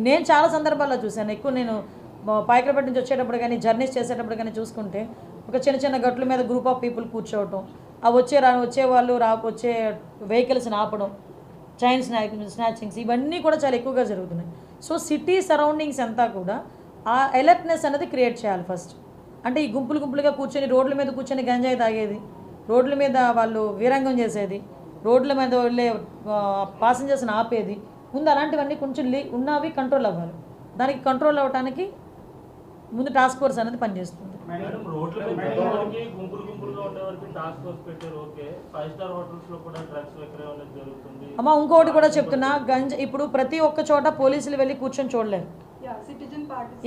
నేను చాలా సందర్భాల్లో చూశాను. ఎక్కువ నేను పాయకరపేట నుంచి వచ్చేటప్పుడు కానీ జర్నీస్ చేసేటప్పుడు కానీ చూసుకుంటే ఒక చిన్న చిన్న గట్ల మీద గ్రూప్ ఆఫ్ పీపుల్ కూర్చోవటం, ఆ వచ్చేవాళ్ళు వచ్చే వెహికల్స్ని ఆపడం, చైన్ స్నాచింగ్స్ ఇవన్నీ కూడా చాలా ఎక్కువగా జరుగుతున్నాయి. సో సిటీ సరౌండింగ్స్ అంతా కూడా ఆ అలర్ట్నెస్ అనేది క్రియేట్ చేయాలి ఫస్ట్. అంటే ఈ గుంపులుగా కూర్చొని రోడ్ల మీద కూర్చొని గంజాయి తాగేది, రోడ్ల మీద వాళ్ళు వీరంగం చేసేది, రోడ్ల మీద వెళ్ళే పాసెంజర్స్ని ఆపేది, ముందు అలాంటివన్నీ కొంచెం ఉన్నవి కంట్రోల్ అవ్వాలి. దానికి కంట్రోల్ అవ్వడానికి ముందు టాస్క్ ఫోర్స్ అనేది పనిచేస్తుంది. అమ్మ ఇంకోటి కూడా చెప్తున్నా, ఇప్పుడు ప్రతి ఒక్క చోట పోలీసులు వెళ్ళి కూర్చొని చూడలేరు.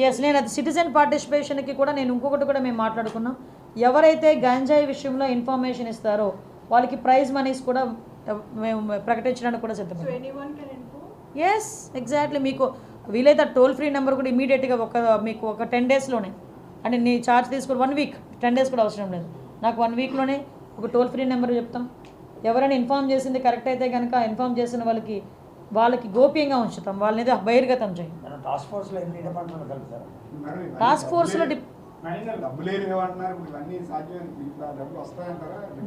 ఎస్, నేను అది సిటిజన్ పార్టిసిపేషన్కి కూడా నేను ఇంకొకటి కూడా మేము మాట్లాడుకున్నాం. ఎవరైతే గంజాయి విషయంలో ఇన్ఫర్మేషన్ ఇస్తారో వాళ్ళకి ప్రైజ్ మనీస్ కూడా మేము ప్రకటించడానికి కూడా సిద్ధపడ్డాం. Yes, exactly. మీకు వీలైతే టోల్ ఫ్రీ నెంబర్ కూడా ఇమీడియట్గా మీకు ఒక 10 డేస్లోనే, అంటే నీ ఛార్జ్ తీసుకుని 1 వీక్, 10 డేస్ కూడా అవసరం లేదు, నాకు 1 వీక్లోనే ఒక టోల్ ఫ్రీ నెంబర్ చెప్తాం. ఎవరైనా ఇన్ఫామ్ చేసింది కరెక్ట్ అయితే కనుక ఇన్ఫామ్ చేసిన వాళ్ళకి గోప్యంగా ఉంచుతాం, వాళ్ళని బహిర్గతం చేయం. టాస్క్ ఫోర్స్లో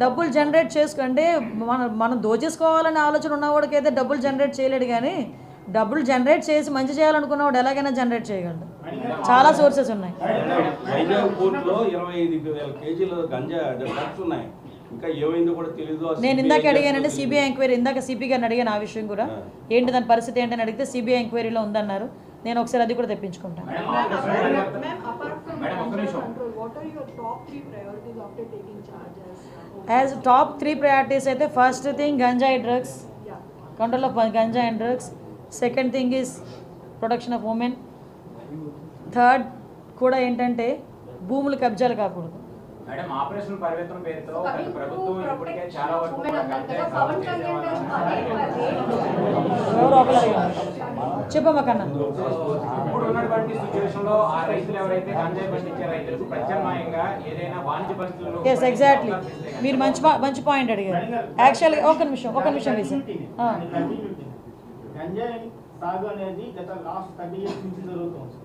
డబ్బులు జనరేట్ అంటే మనం దోచేసుకోవాలనే ఆలోచన ఉన్నవాడికి అయితే డబ్బులు జనరేట్ చేయలేడు, కానీ డబ్బులు జనరేట్ చేసి మంచి చేయాలనుకున్నవాడు ఎలాగైనా జనరేట్ చేయగలడు. చాలా సోర్సెస్ ఉన్నాయి. నేను ఇందాక అడిగానంటే సిబిఐ ఎంక్వైరీ, ఇందాక సిపి గారిని అడిగాను ఆ విషయం కూడా, ఏంటి దాని పరిస్థితి ఏంటని అడిగితే సిబిఐ ఎంక్వైరీలో ఉందన్నారు. నేను ఒకసారి అది కూడా తెప్పించుకుంటాను. యాజ్ టాప్ 3 ప్రయారిటీస్ అయితే ఫస్ట్ థింగ్ గంజాయి డ్రగ్స్, కంట్రోల్ ఆఫ్ గంజాయి and drugs. Second thing is protection of women. Third కూడా ఏంటంటే భూములు కబ్జాలు కాకూడదు. మేడం, ఆపరేషన్ పరివేత్రం పేరుతో ప్రభుత్వం ఇప్పటికే చాలా వరకు చెప్పమ్మా కన్నా. ఇప్పుడు ఉన్నటువంటి సిచ్యువేషన్ లో ఆ రైతులు ఎవరైతే గంజాయి పండించే రైతులకు ప్రత్యామ్నాయంగా ఏదైనా వాణిజ్య పరిస్థితుల్లో. Yes, exactly. మీరు మంచి పాయింట్ అడిగారు. యాక్చువల్గా ఒక నిమిషం వేసి గంజాయి సాగు అనేది గత లాస్ట్ 30 years నుంచి జరుగుతుంది.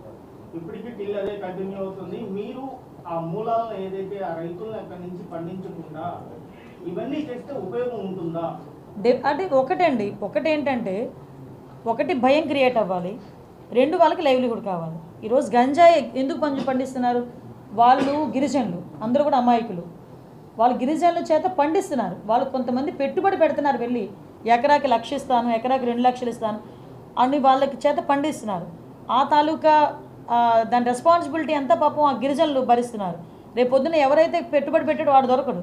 ఇప్పటికీ టిల్ అదే కంటిన్యూ అవుతుంది. మీరు ఆ మూలాలను ఏదైతే ఆ రైతులను అక్కడి నుంచి పండించకుండా ఇవన్నీ చేస్తే ఉపయోగం ఉంటుందా? అంటే ఒకటేంటంటే ఒకటి భయం క్రియేట్ అవ్వాలి, 2 వాళ్ళకి లైవ్లీహుడ్ కావాలి. ఈరోజు గంజాయి ఎందుకు పండిస్తున్నారు? వాళ్ళు గిరిజనులు, అందరూ కూడా అమాయకులు, వాళ్ళు గిరిజనుల చేత పండిస్తున్నారు. వాళ్ళు కొంతమంది పెట్టుబడి పెడుతున్నారు, వెళ్ళి ఎకరాకి 1 లక్ష ఇస్తాను, ఎకరాకి 2 లక్షలు ఇస్తాను అని వాళ్ళకి చేత పండిస్తున్నారు. ఆ తాలూకా దాని రెస్పాన్సిబిలిటీ అంతా పాపం ఆ గిరిజనులు భరిస్తున్నారు. రేపు పొద్దున్న ఎవరైతే పెట్టుబడి పెట్టాడో వాడు దొరకడు.